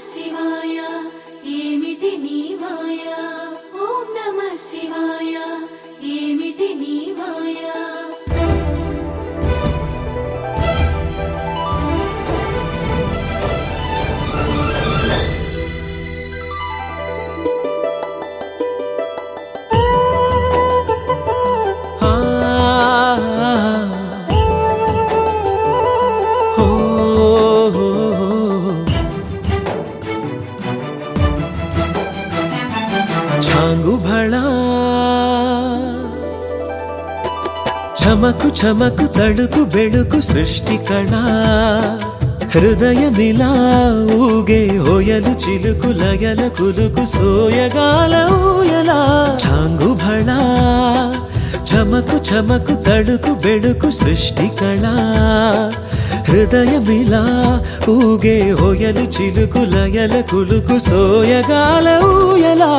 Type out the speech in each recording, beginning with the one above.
శివాయ ఏమిటి నీ మాయ ఓం నమః శివాయ ఏమిటి నీ మాయ చమకు చమకు తడుకు బెడుకు సృష్టి కళా హృదయమిలా ఊగే హోయలు చిలుకు లయల కులుకు సోయగాల ఊయలా చాంగు భళా చమకు చమకు తడుకు బెడుకు సృష్టి కళా హృదయమిలా ఊగే హోయలు చిలుకు లయల కులుకు సోయగాల ఊయలా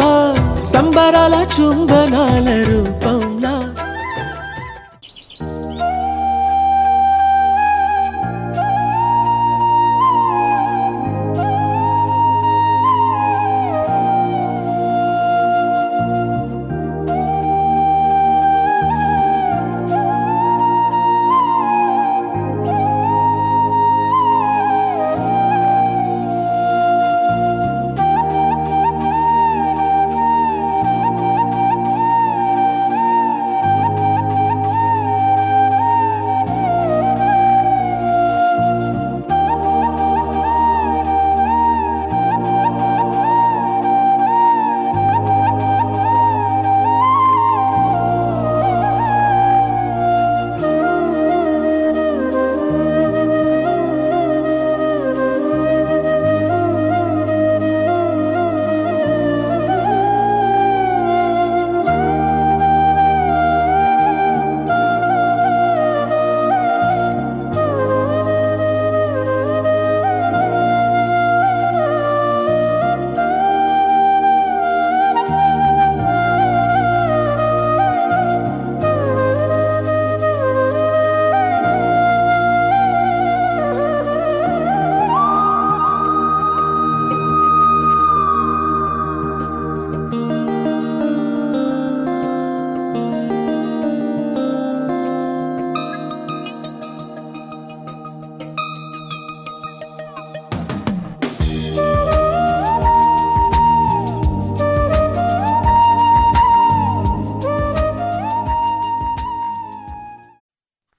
సంబరాల చుంబనాల రూపంలా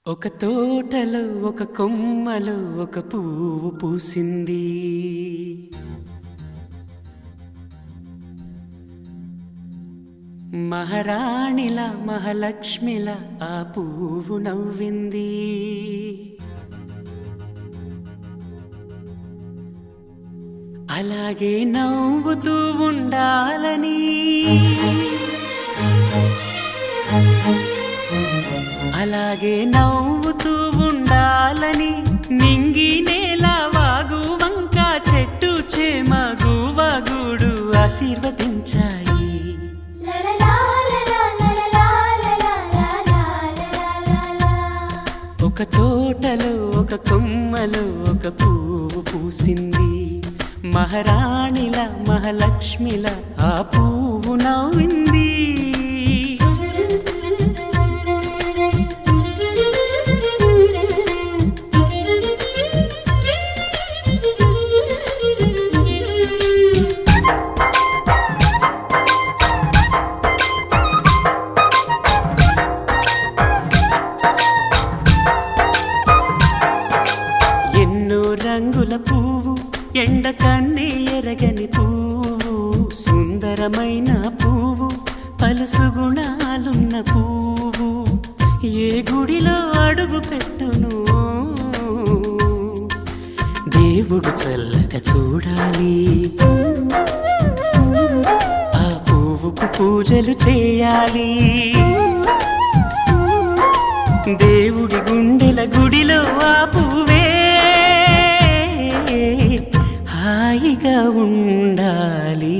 ఒక తోటలో ఒక కొమ్మలో ఒక పువ్వు పూసింది మహారాణిలా మహాలక్ష్మిలా ఆ పువ్వు నవ్వింది అలాగే నవ్వుతూ ఉండాలని అలాగే నవ్వుతూ ఉండాలని నింగి నేల వాగు వంక చెట్టు చేమ గువగుడు ఆశీర్వదించాయి ఒక తోటలో ఒక కొమ్మలో ఒక పువ్వు పూసింది మహారాణిల మహాలక్ష్మిల ఆ పువ్వు నవ్వింది రంగుల పువ్వు ఎండ కన్నే ఎరగని పువ్వు సుందరమైన పువ్వు పలుసు గుణాలున్న పువ్వు ఏ గుడిలో అడుగు పెట్టును దేవుడు చల్లగా చూడాలి ఆ పువ్వుకు పూజలు చేయాలి దేవుడి గుండెల గుడిలో ఆ పువ్వే హాయిగా ఉండాలి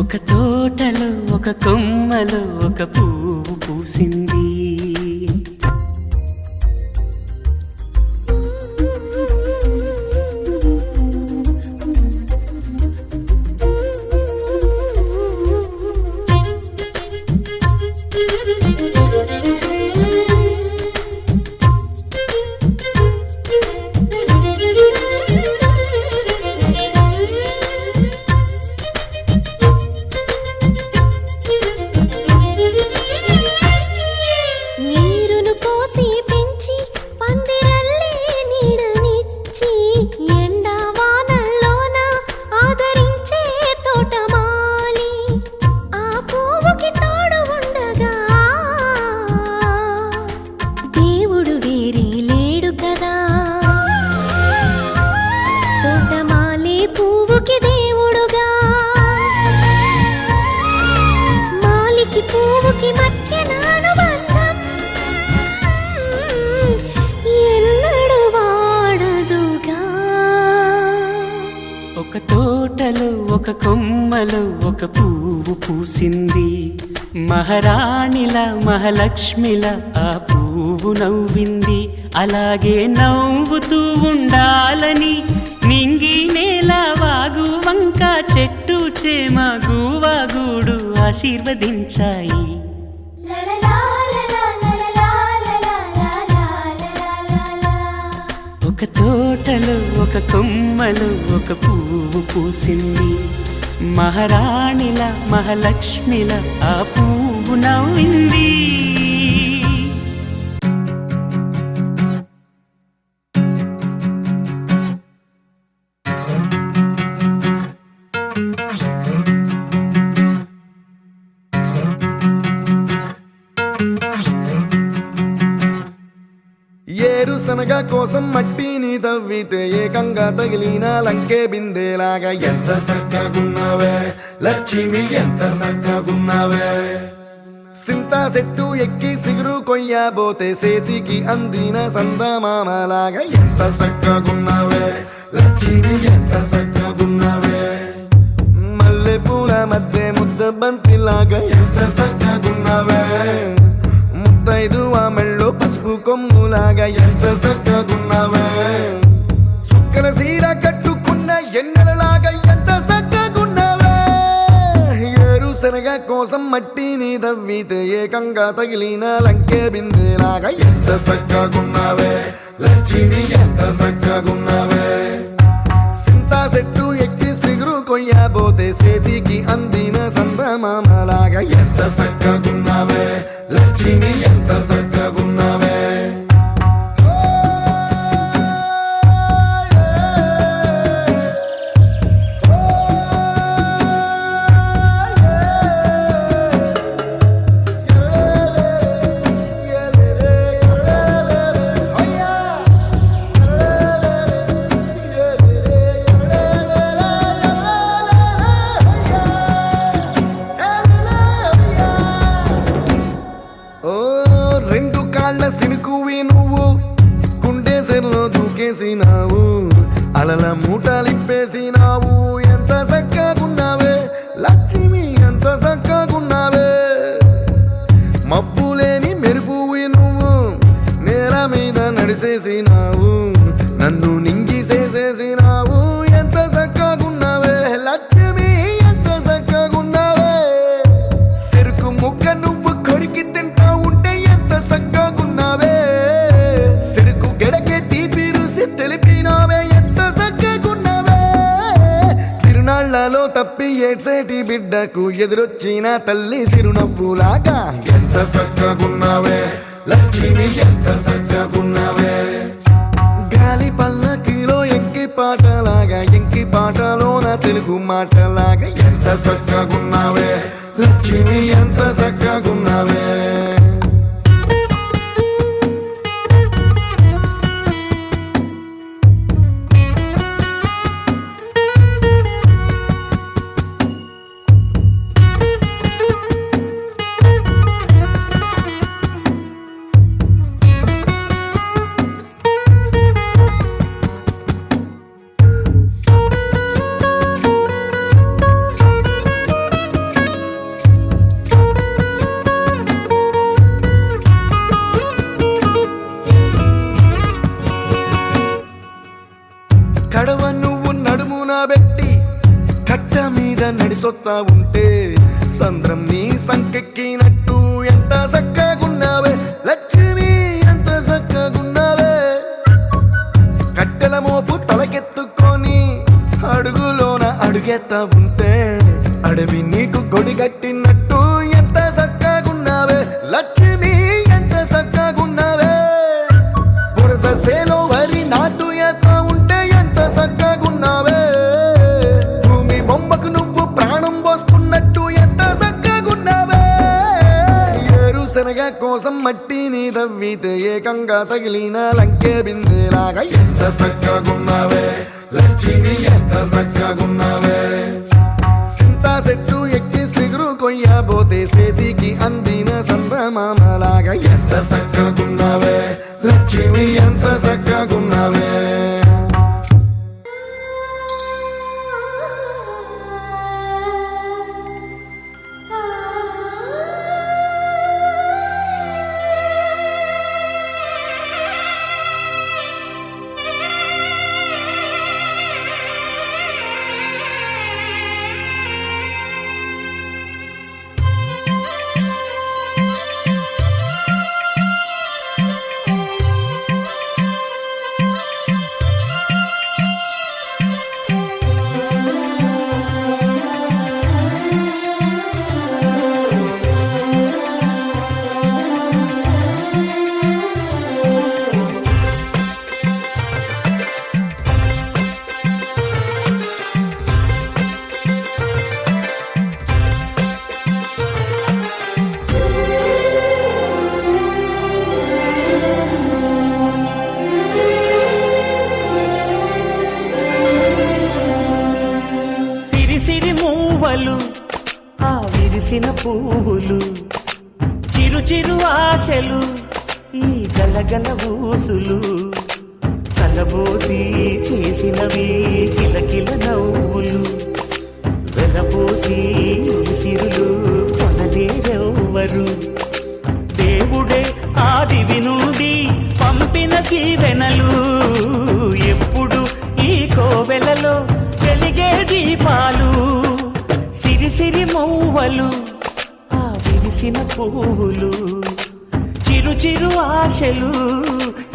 ఒక తోటలో ఒక కొమ్మలో ఒక పువ్వు పూసింది ఒక కొమ్మలో ఒక పువ్వు పూసింది, మహారాణిలా మహాలక్ష్మిలా ఆ పువ్వు నవ్వింది. అలాగే నవ్వుతూ ఉండాలని నింగి నేల వాగు వంక చెట్టు చేమ గువాగూడు ఆశీర్వదించాయి. ఒక తోటలో ఒక కొమ్మలో ఒక పువ్వు పూసింది, మహారాణిల మహాలక్ష్మిల ఆ పువ్వు నవ్వింది. ఏరుశనగ కోసం మట్టిని తవ్వితే ఏకంగా తగిలిన లంకే బిందేలాగా ఎంత సక్కగున్నావే లక్ష్మి, ఎంత సక్కగున్నావే. సింతా చెట్టు ఎక్కి సిగురు కొయ్యబోతే చేతికి అందిన సందమామలాగా ఎంత సక్కగున్నావే లక్ష్మి, ఎంత సక్కగున్నావే. మల్లె పూల మధ్య ముద్ద బంతిలాగా ఎంత సక్కగున్నావే. ముద్దైదు ఆ మెళ్ళో పసుపు కొమ్ములాగా ఎంత సక్కగున్నావే. సుక్కల సీర కట్టుకున్న ఎన్నెలలాగా ఎంత సక్కగున్నావే. ఏరుశనగ కోసం మట్టిని తవ్వితే ఏకంగా తగిలిన లంకే బిందేలాగా ఎంత సక్కగున్నావే లక్ష్మి, ఎంత సక్కగున్నావే. సింతా చెట్టు ఎక్కి సిగురు కొయ్యబోతే చేతికి అందిన సందమామలాగా ఎంత సక్కగున్నావే లక్ష్మి, ఎంత సక్కగున్నావే. రెండు కాళ్ళ సినుకువి నువ్వు గుండెసెల్లో దూకేసినావు, అలల మూటలిప్పేసినావు. ఎంత సక్కగున్నావే లక్ష్మి, ఎంత సక్కగున్నావే. మబ్బులేని మెరుపువి నువ్వు నేల మీద నడిసేసినావు, నన్ను నింగిసేసేసినావు. ఎంత సక్కగున్నావే లక్ష్మి, ఎంత సక్కగున్నావే. చెరుకు ముక్క నువ్వు కొరికి తింటా ఉంటే ఎంత సక్కగున్నావే. చెరుకు గెడకే తీపి రుసి తెలిపినావే, ఎంత సక్కగున్నావే. తిరునాళ్లలో తప్పి ఏడ్సేటి బిడ్డకు ఎదురొచ్చిన తల్లి చిరునవ్వులాగా ఎంత సక్కగున్నావే లక్ష్మి, ఎంత సక్కగున్నావే. గాలి పల్లకిలో ఎంకి పాటలాగా ఎంకి పాటలోన తెలుగు మాటలాగా ఎంత సక్కగున్నావే లక్ష్మి, ఎంత సక్కగున్నావే. కడవ నువ్వు నడుమున పెట్టి కట్ట మీద నడిసొత్తా ఉంటే సంద్రం నీ సంకెక్కినట్టు ఎంత సక్కగున్నావే లక్ష్మి, ఎంత సక్కగున్నావే. కట్టెల మోపు తలకెత్తుకొని అడుగులోన అడుగెత్తా ఉంటే అడవి నీకు గొడిగట్టినట్టు ఎంత సక్కగున్నావే లక్ష్మి, ఎంత సక్కగున్నావే. బురద సేలో వరి నాటు ఎత్తా ఉంటే ఎంత సక్కగున్నావే. భూమి బొమ్మకు నువ్వు ప్రాణం పోస్తున్నట్టు ఎంత సక్కగున్నావే. ఏరుశనగ కోసం మట్టిని తవ్వితే ఏకంగా తగిలిన లంకే బిందేలాగా ఎంత సక్కగున్నావే లక్ష్మి, ఎంత సక్కగున్నావే. సింతా చెట్టు ఎక్కి సిగురు కొయ్యబోతే చేతికి అందిన సందమామలాగా ఎంత సక్కగున్నావే లక్ష్మి, ఎంత సక్కగున్నావే. పువ్వులు చిరు చిరు ఆశలు ఈ గలగల ఊసులు కలబోసి చేసినవి కిలకిల నవ్వులు వెలపోసి సిరులు కొనలేరెవ్వరు దేవుడే ఆదివి నుండి పంపిన దీవెనలు ఎప్పుడు ఈ కోవెలలో వెలిగే దీపాలు సిరి సిరి మౌవలు ఆ విరిసిన పువ్వులు చిరు చిరు ఆశలు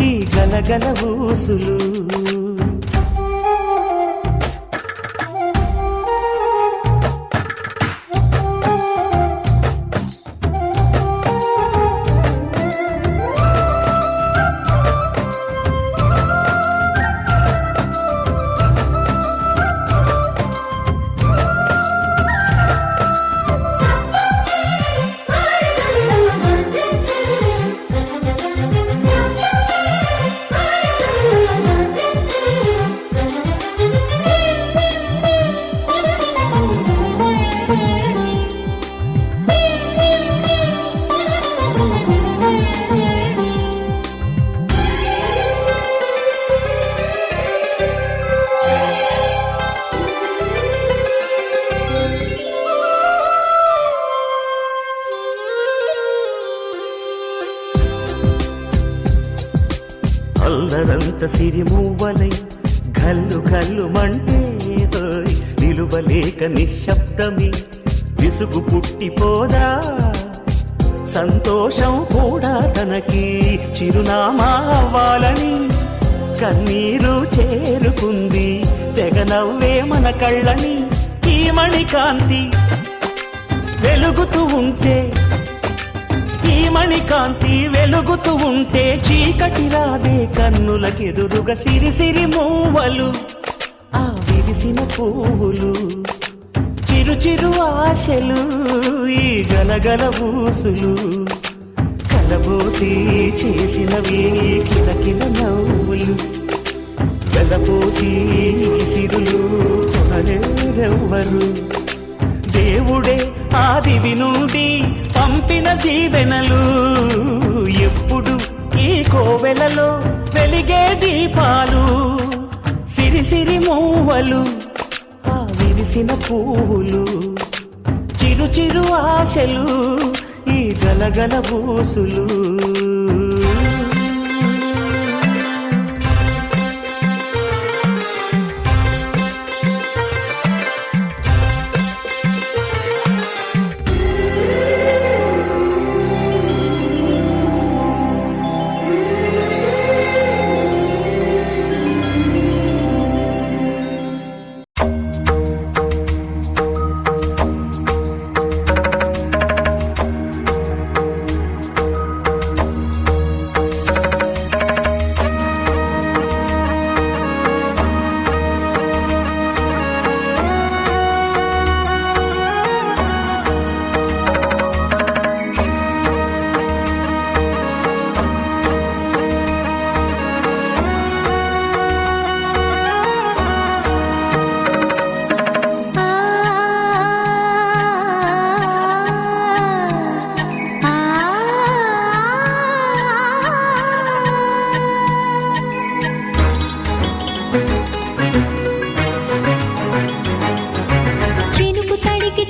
ఈ గలగల ఊసులు అల్లరంత సిరిమువ్వలై గల్లు గల్లు మంటే నిలువలేక నిశ్శబ్దమి విసుగు పుట్టిపోదా సంతోషం కూడా తనకి చిరునామా అవ్వాలని కన్నీరు చేరుకుంది తెగ నవ్వే మన కళ్ళని ఈ మణికాంతి వెలుగుతూ ఉంటే ఈ మణికాంతి వెలుగుతూ ఉంటే చీకటి రాదే కన్నులకెదురుగా సిరి సిరి మూవలు ఆ విరిసిన పువ్వులు చిరు చిరు ఆశలు ఈ గలగల ఊసులు కలబోసి చేసినవి కిలకిల నవ్వులు వెలపోసి సిరులు కొనలేరెవ్వరు దేవుడే ఆదివి నుండి పంపిన దీవెనలు ఎప్పుడు ఈ కోవెలలో వెలిగే దీపాలు సిరి సిరి మూవలు ఆ విరిసిన పువ్వులు చిరు చిరు ఆశలు ఈ గలగల ఊసులు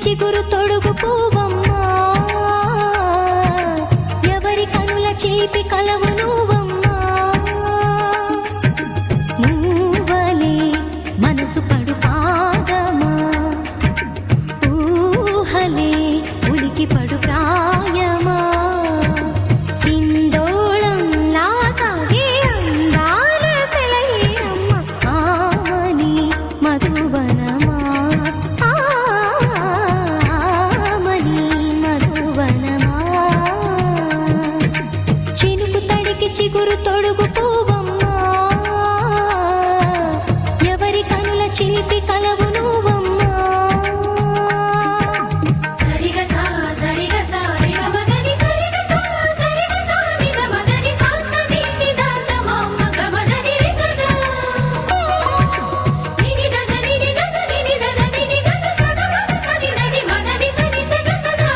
చిగురు తొడుగు పూవమ్మా ఎవరి కనుల చేపి కలవు నువ్వమ్మా నువ్వలే మనసు పడు పాదమా ఊహలే ఉలికి పడు ప్రాయమా ఇందోళంలా సాగే అందాల సెలయేరమ్మ ఆమని మధువనమా చిగురు తొడుగు పూవమ్మా ఎవరి కనుల చిలిపి కలవు నువ్వమ్మా సరిగ సా సరిగ సా రిగ మదని సరిగ సా సరిగ సా నిద మదని సా సని నిదాత మమ్మ గమదని రిసదా నిని దద నిని గద నిని దద నిని గద సద మద సని దని మదని సని సగ సదా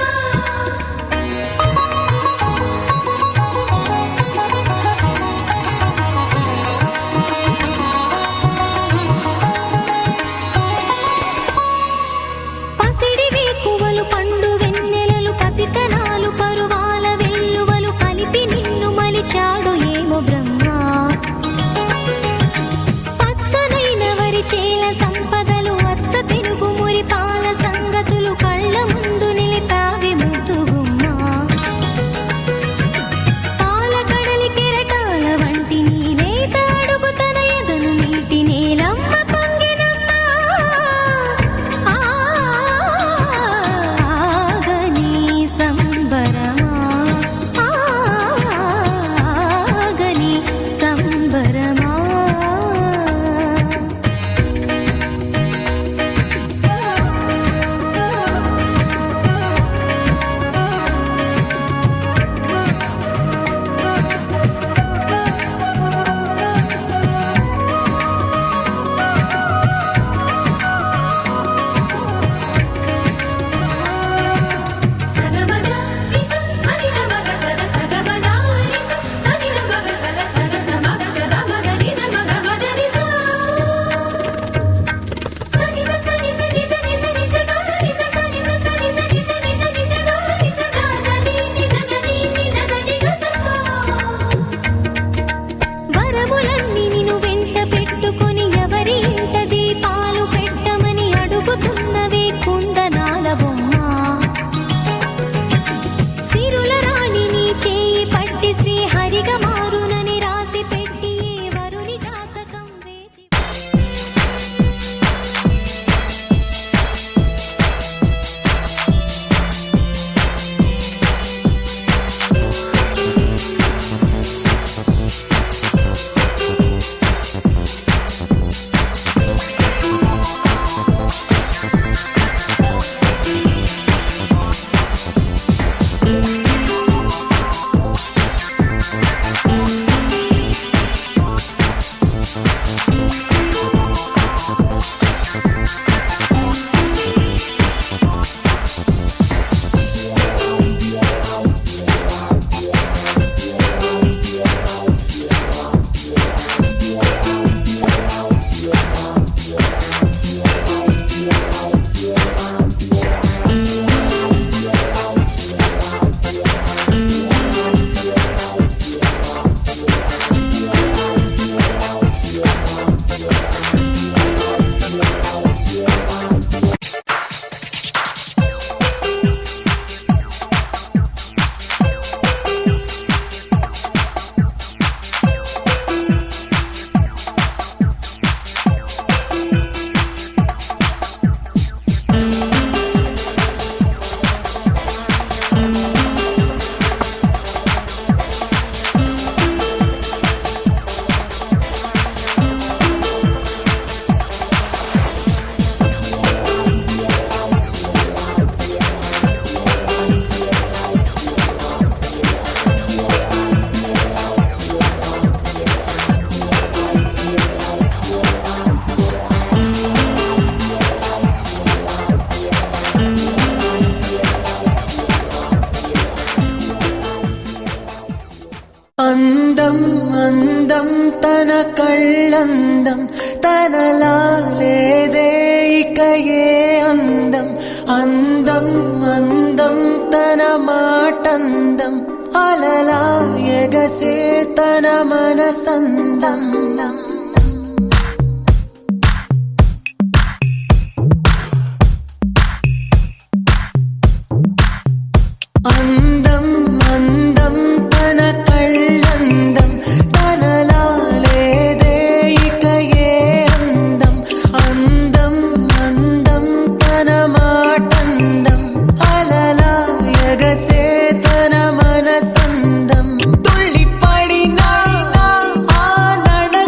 అందం అందం తన కళ్ళందం తనలా లేదే ఇక ఏ అందం అందం అందం తన మాటందం అలలా ఎగసే తన మనసందం అందం అందం తన కళ్ళందం తనలా లేదే ఇక ఏ అందం అందం అందం తన మాటందం అలలా ఎగసే తన మనసందం తుళ్ళి పడిన ఆ నడక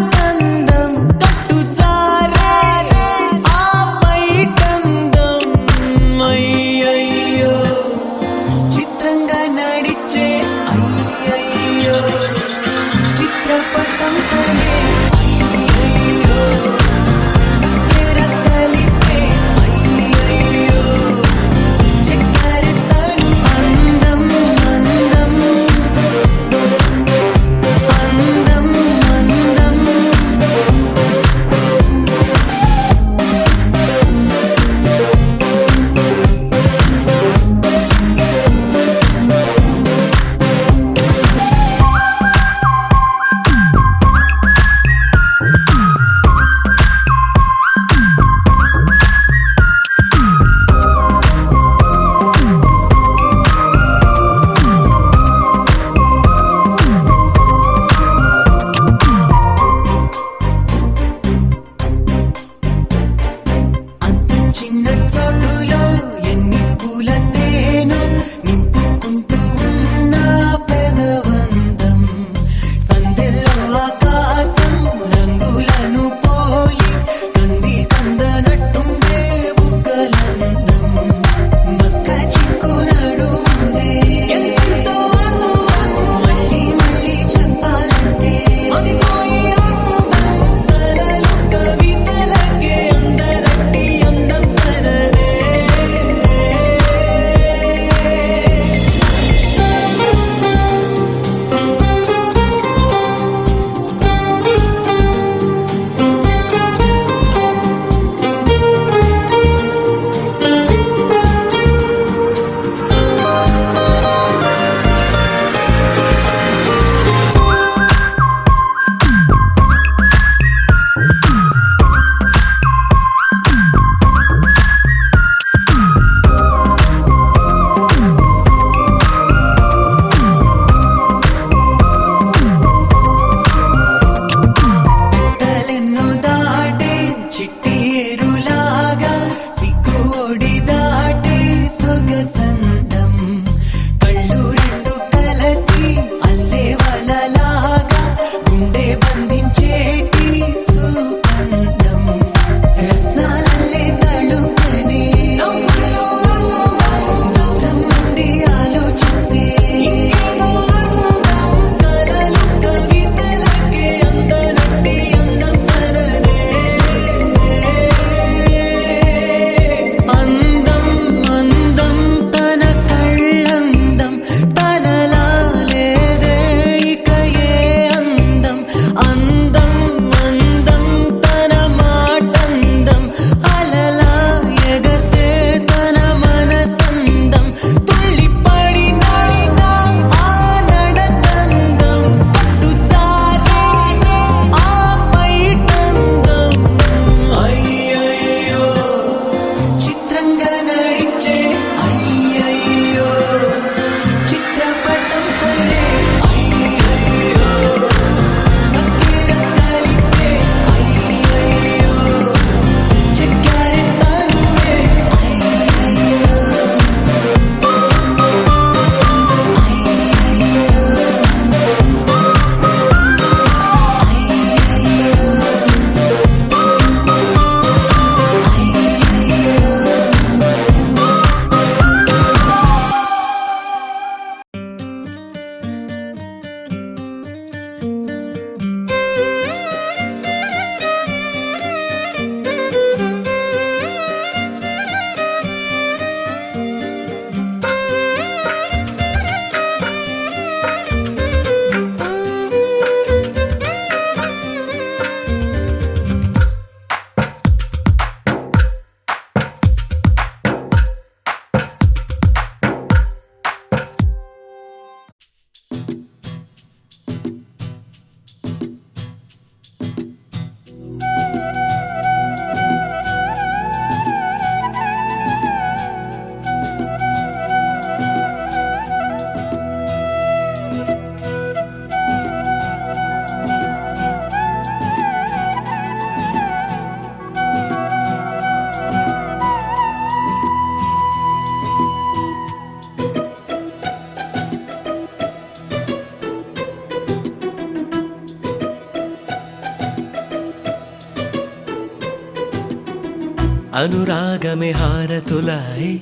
అనురాగమే హారతులాయే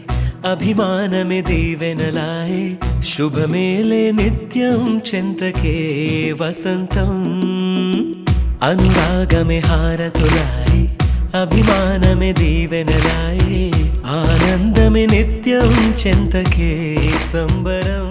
అభిమానమే దీవెనలాయే శుభమేలే నిత్యం చెంతకే వసంతం అనురాగమే హారతులాయే అభిమానమే దీవెనలాయే ఆనందమే నిత్యం చెంతకే సంబరం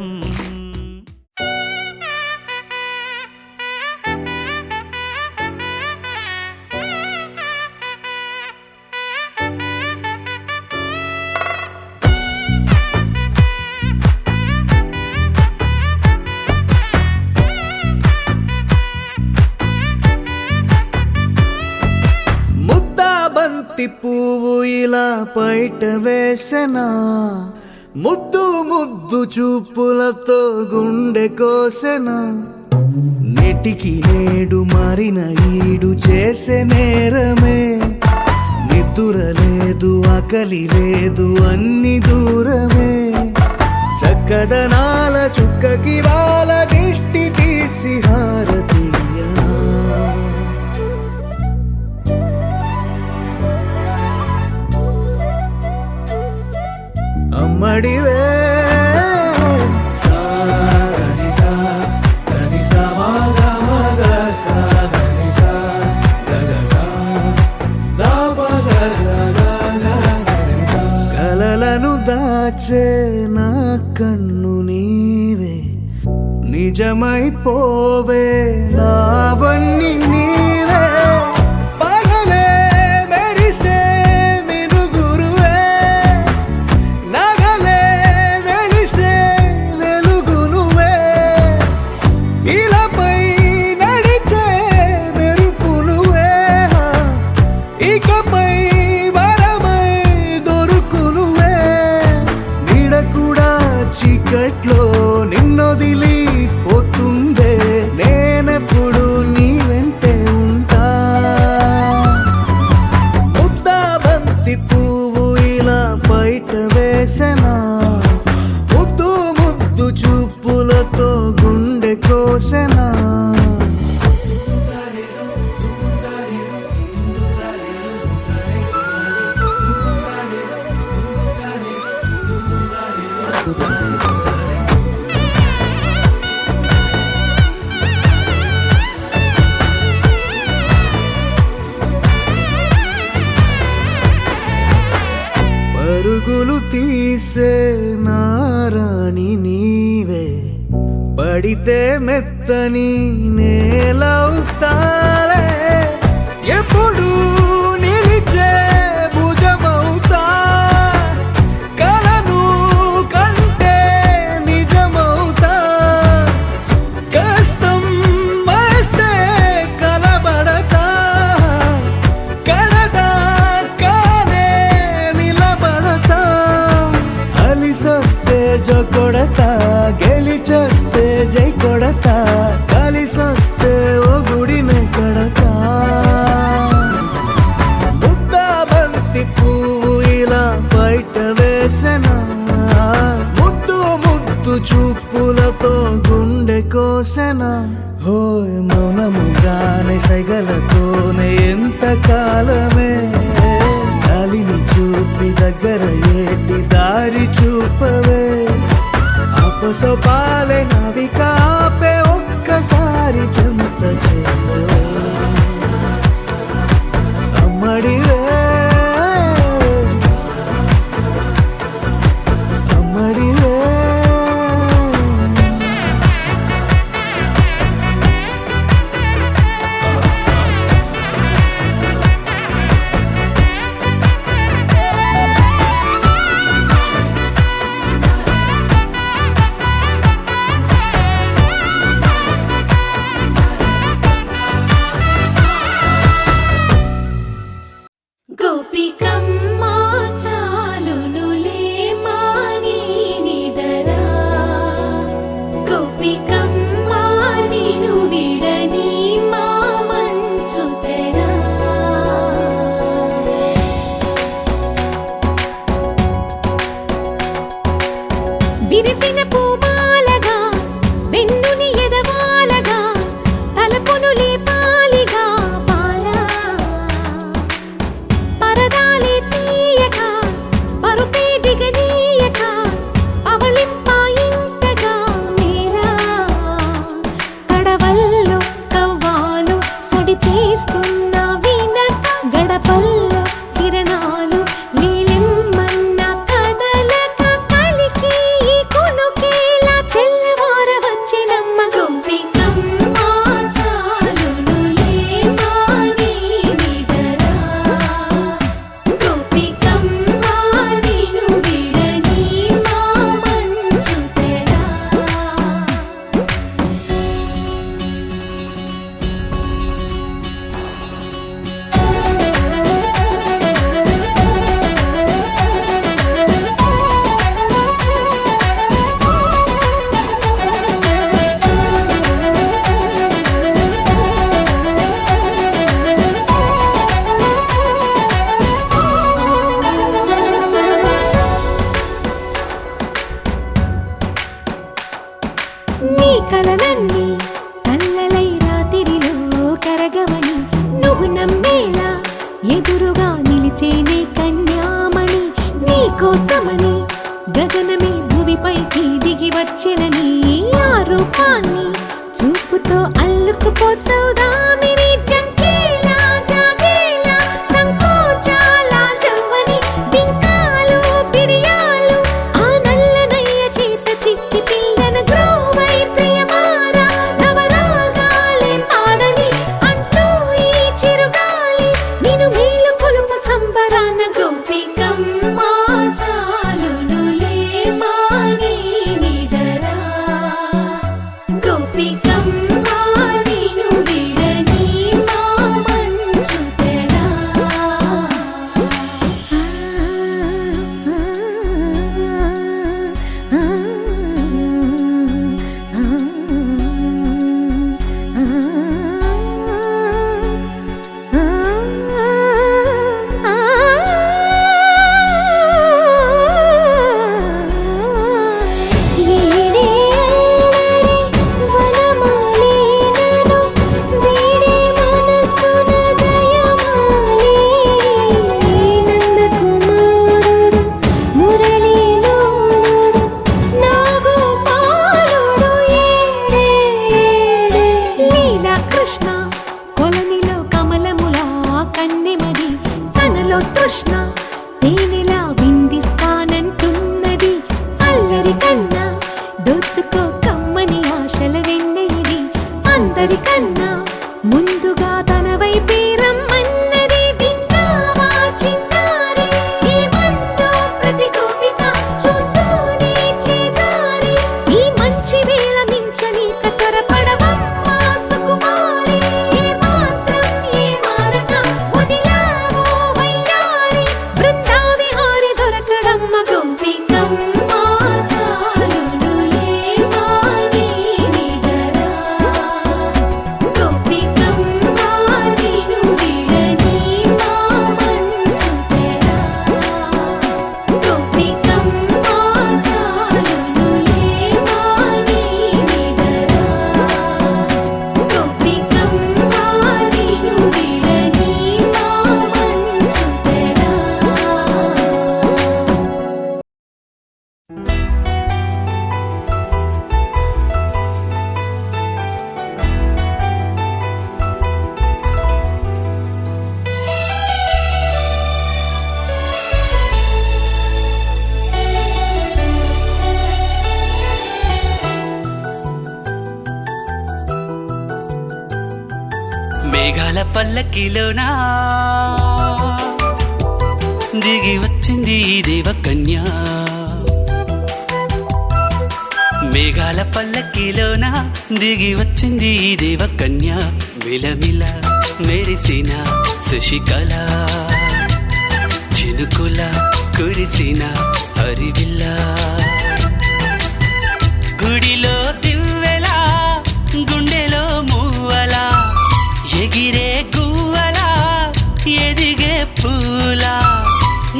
బంతి పువ్వు ఇలా పైట వేసెనా ముద్దు ముద్దు చూపులతో గుండె కోసెనా నెటికి నేడు మారిన ఈడు చేసే నేరమే నిద్ర లేదు ఆకలి లేదు అన్ని దూరమే చక్కదనాల చుక్కకి వాళ్ళ దిష్టి తీసి హారతీయనా అమ్మడివే కలలను దాచే నా కన్ను నీవే నిజమైపోవే నావన్నీ నీవే పగలే మెరిసే మినుగురువే నగలే వెలిసే వెలుగు నువ్వే ఇలాపై నడిచే మెరుపు నువ్వే ఇకపై వరమై దొరుకు నువ్వే నీడ కూడా చీకట్లో నిన్నొదిలి పోతుందే నేనెప్పుడు నీ వెంటే ఉంటా ముద్దా బంతి పువ్వు ఇలా బయట వేసెనా ముద్దు ముద్దు చూపులతో గుండె కోసెనా పరుగులు తీసే నారాణి నీవే పడితే మెత్తని నేలవుతాలే ఎప్పుడు నిలిచే భుజమవుతా కలను కంటే నిజమవుతా కష్టం వస్తే కలబడతా కడదా కానే నిలబడతా అలిసొస్తే జో కొడతా గెలిచొస్తే జై కొడతా కలిసొస్తే ఓ గుడినే కడతా ముద్దా బంతి పువ్వు ఇలా బయట వేసెనా ముద్దు ముద్దు చూపులతో గుండె కోసెనా హోయ్ మౌనముగానే సైగలతోనే ఎంత కాలమే జాలిని చూపి దగ్గర ఏటి దారి చూపవే అపసపాలే నావిక ఆపే ఒక్కసారి చెంత చేరవే అమ్మడివే అమ్మడివే ఓ సౌదామిని జంకేలా జాగేలా సంకోచాల జవ్వని బింకాలు బిరియాలు ఆ నల్లనయ్య చేత చిక్కి పిల్లన గ్రోవై ప్రియమారా నవరాగాలే పాడని అంటూ ఈ చిరుగాలి నిన్ను మేలు కొలుపు సంబరాన గోపికమ్మ చాలునులే మాని నిదరా గోపికమ్మ నిన్ను విడని మా మంచు తెరా కృష్ణ కొలనిలో కమలములా కన్నెమది తనలో తృష్ణ తేనెలా విందిస్తానంటున్నది అల్లరి కన్నా దోచుకో కమ్మని ఆశల వెన్నెయిది అందరికన్నా ముందుగా తన వైపే రమ్మన్నది విన్నావా చిన్నారి ఏమందో ప్రతి గోపిక చూస్తూనే చేజారి ఈ మంచి వేళ మించని కతరపడవమ్మ సుకుమారి ఏ మాత్రం ఏ మారక వదిలావో వయ్యారి బృందావిహారి దొరకడమ్మ గోపికమ్మ చాలునులే మాని నిదరా గోపికమ్మ నిన్ను విడని మా మంచు తెరా గోపికమ్మ చాలునులే మాని నిదరా గోపికమ్మ నిన్ను విడని మా మంచు తెరా మేఘాల పల్లకిలోనా దిగి వచ్చింది ఈ దేవకన్య మేఘాల పల్లకిలోనా దిగి వచ్చింది ఈ దేవకన్య మిలమిల మెరిసిన శశికళ చినుకుల కురిసిన హరివిల్ల గుడిలో దివ్వెలా గుండెలో మూవలా ఎగిరే గువ్వలా ఎదిగే పూలా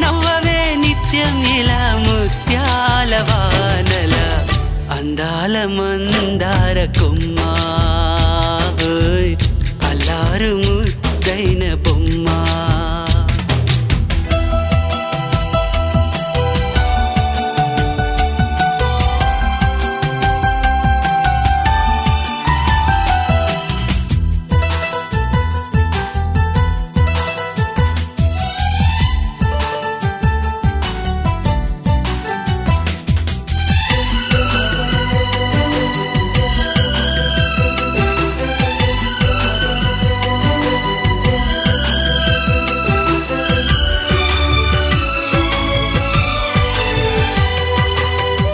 నవ్వవే నిత్యం ఇలా ముత్యాల వానల అందాల మందార కొమ్మ ఓయ్ అల్లారు ముద్దైన బొమ్మ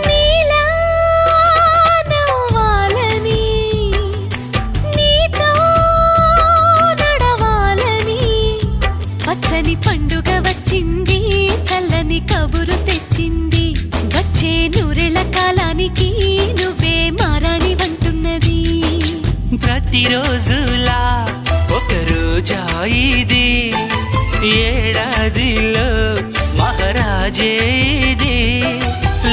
నీలా నవ్వాలని నీతో నడవాలని పచ్చని పండుగ వచ్చింది చల్లని కబురు తెచ్చింది వచ్చే నూరెళ్ళ కాలానికి నువ్వే మారాణి వంటున్నది ప్రతిరోజులా ఒక రోజా ఇది ఏడాదిలో మహారాజే ఇది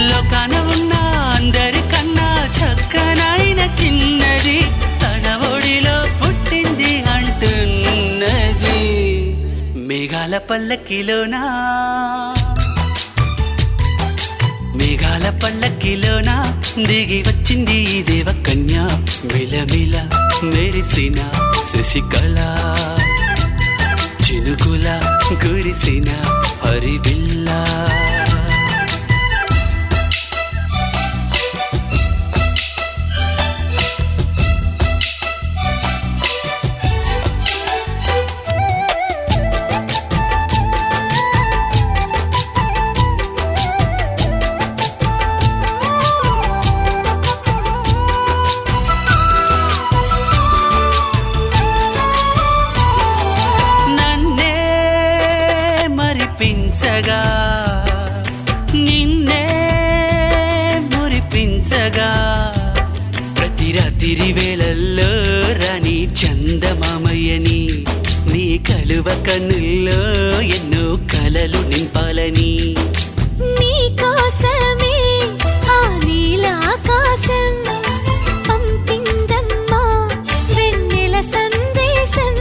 లోకాన ఉన్న అందరికన్నా చక్కనైన చిన్నది తన ఒడిలో పుట్టింది అంటున్నది మేఘాల పల్లకిలోనా మేఘ మేఘాల పల్లకిలోన దిగి వచ్చింది ఈ దేవకన్య మిలమిల మెరిసిన శశికళ చినుకుల కురిసిన హరివిల్లా మరిపించగా నిన్నే మురిపించగా ప్రతి రాత్రి వేళల్లో రాణి చందమామయ్యని నీ కలువ కన్నుల్లో ఎన్నో కలలు నింపాలని నీ కోసమే ఆ నీలాకాశం పంపిందమ్మా వెన్నెల సందేశం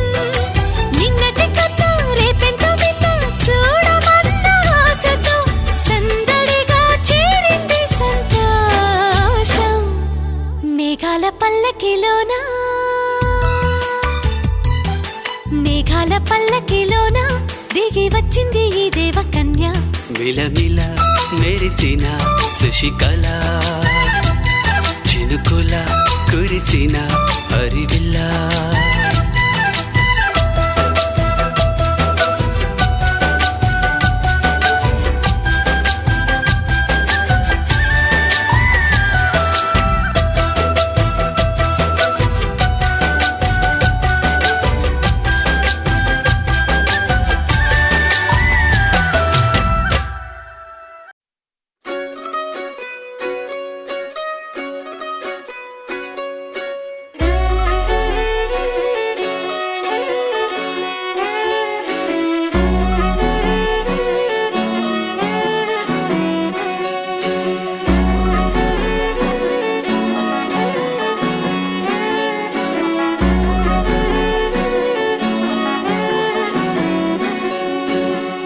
నిన్నటి కథ రేపెంతో బిడ్డ చూడమన్న ఆశతో సందడిగా చేరింది సంతోషం మేఘాల పల్లకిలోనా దిగి వచ్చింది ఈ దేవకన్య మిలమిల మెరిసిన శశికళ చినుకుల కురిసిన హరివిల్లా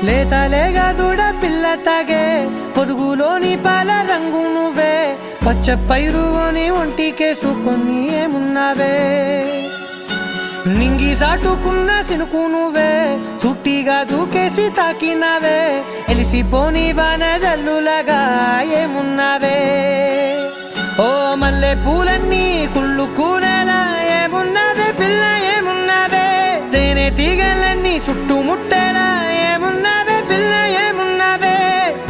లేతలేగా దూడ పిల్ల తాగే పొదుగులోని పాల రంగు నువ్వే పచ్చ పైరుని ఒంటికేసుకొని ఏమున్నావే నింగి సాటుకున్న సినుకు నువ్వే చుట్టిగా దూకేసి తాకినావే ఎలిసిపోని వాన జల్లులగా ఏమున్నావే ఓ మల్లె పూలన్నీ కుళ్ళు కూనేలా ఏమున్నావే పిల్ల ఏమున్నావే తేనె తీగలన్నీ చుట్టుముట్టేలా ఏమున్నావే పిల్ల ఏమున్నావే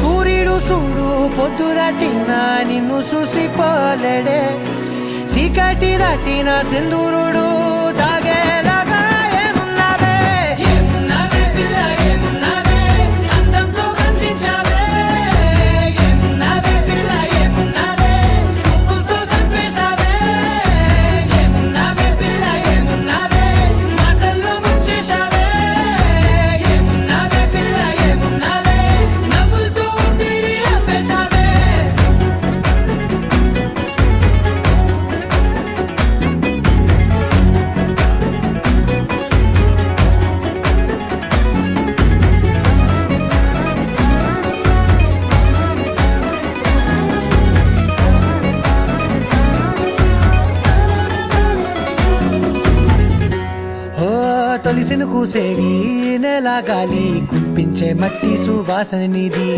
సూర్యుడు చూడు పొద్దురాటినా నిన్ను చూసిపోలేడే చీకటి దాటిన సింధూరుడు తాగేలాగా ఏమున్నావే ఏమున్నావే పిల్ల ఏమున్నావే అందంతో కనిపించావే ఏమున్నావే పిల్ల ఏమున్నావే సుక్కుతో చంపేశావే ఏమున్నావే పిల్ల ఏమున్నావే మాటల్లో ముంచేశావే ఏమున్నావే పిల్ల ఏమున్నావే నవ్వులతో ఊపిరి ఆపేశావే తొలిసిన కూసేగి నెల గాలి కుప్పించే మట్టి సువాసన నీది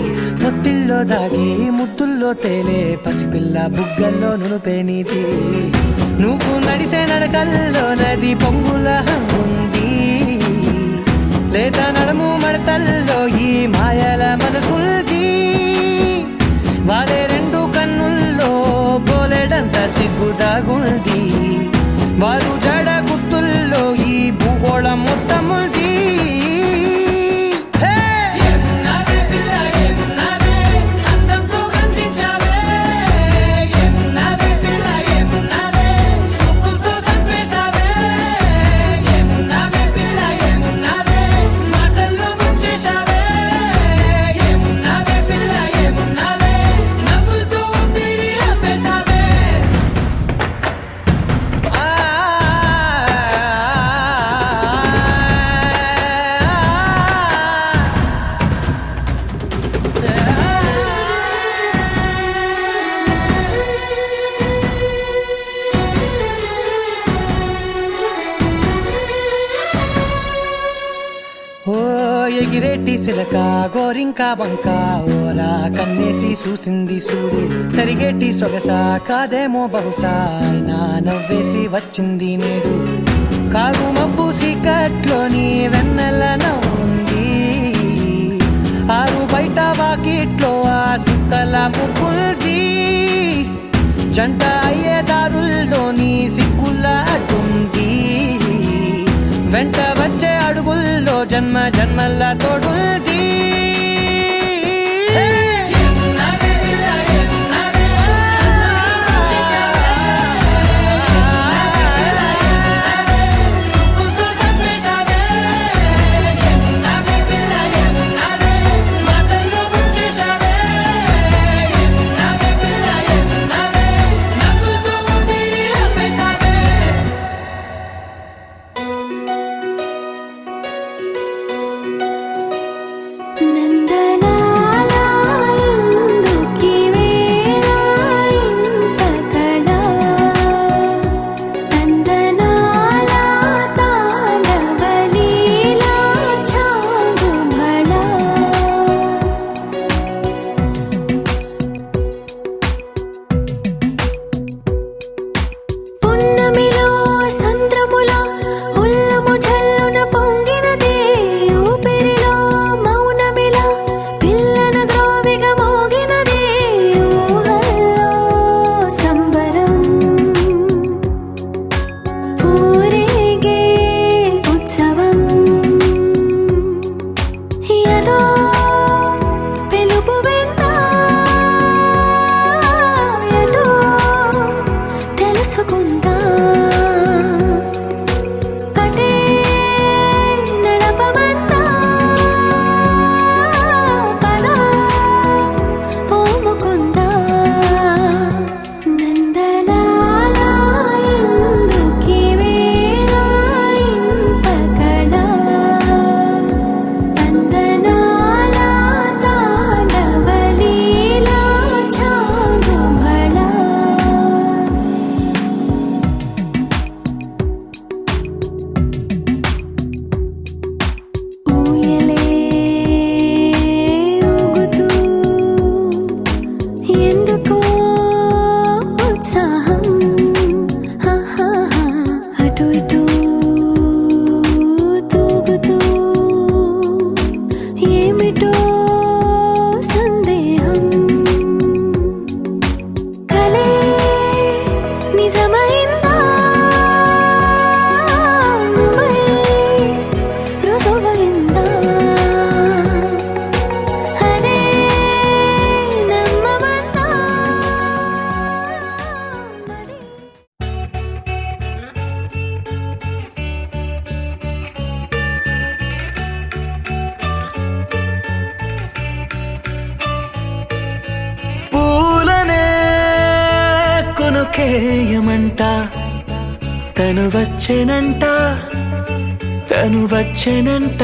ముత్తిల్లో దాగి ముత్తుల్లో తేలే పసిపిల్ల బుగ్గల్లో నునుపే నీది నువ్వు నడిసే నడకల్లో నది పొంగుల హంగుంది లేదా నడుము మడతల్లో ఈ మాయల మనసుంది వారే రెండు కన్నుల్లో బోలెడంత సిగ్గుదాగుంది వారు జడ గుత్తుల్లో ఈ భూగోళం మొత్తముంది ఏమున్నావే పిల్ల ఏమున్నావే అందంతో కనిపించావే ఏమున్నావే పిల్ల ఏమున్నావే సుక్కుతో చంపేశావే ఏమున్నావే పిల్ల ఏమున్నావే మాటల్లో ముంచేశావే ఏమున్నావే పిల్ల ఏమున్నావే నవ్వులతో ఊపిరి ఆపేశావే ఎగిరేటి సిలక గోరింక వంక ఓరా కన్నేసి చూసింది చూడు తరిగేటి సొగస కాదేమో బహుశా అయినా నవ్వేసి వచ్చింది నేడు కారు మబ్బు సీకట్లోని వెన్నెల నవ్వుంది ఆరు బయట వాకిట్లో ఆ సుక్కల ముగ్గుల్ది జంట అయ్యే దారుల్లోని సిగ్గుల అడ్డుంది వెంట వచ్చే అడుగుల్లో జన్మ జన్మల్ల తోడుంది నందలాలా ఎందుకి వేళ ఇంత కళ నందనాలా తాండవలీలా చాంగుమళ పున్నమిలో సంద్రముల ఉల్లము జల్లున పొంగినదే ఊపిరిలో మౌనమిలా పిల్లన గ్రోవిగా మోగినదే ఊహల్లో సంబరం ఊరేగే ఉత్సవం యదో పిలుపు విన్నా ఎటో తెలుసుకుందా కటే నడపమందా పద ఓముకుందా నందలాలా ఎందుకి వేళ ఇంత కళ నందనాలా తాండవలీలా చాంగుమళ ఊయలే ఊగుతూ ఎందుకో ఉత్సాహం అటు ఇటు తూగుతూ ఏమిటో సందేహం కలే నిజమైందా నువ్వై రుజువైందా అదే నమ్మవద్దా మరి పూలనే కొనుకేయమంట తను వచ్చెనంట తను వచ్చెనంట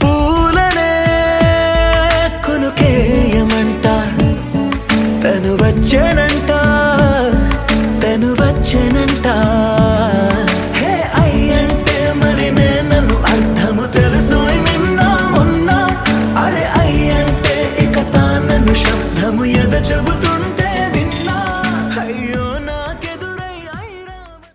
పూలనే కొనుకేయమంట తను వచ్చెనంట తను వచ్చెనంట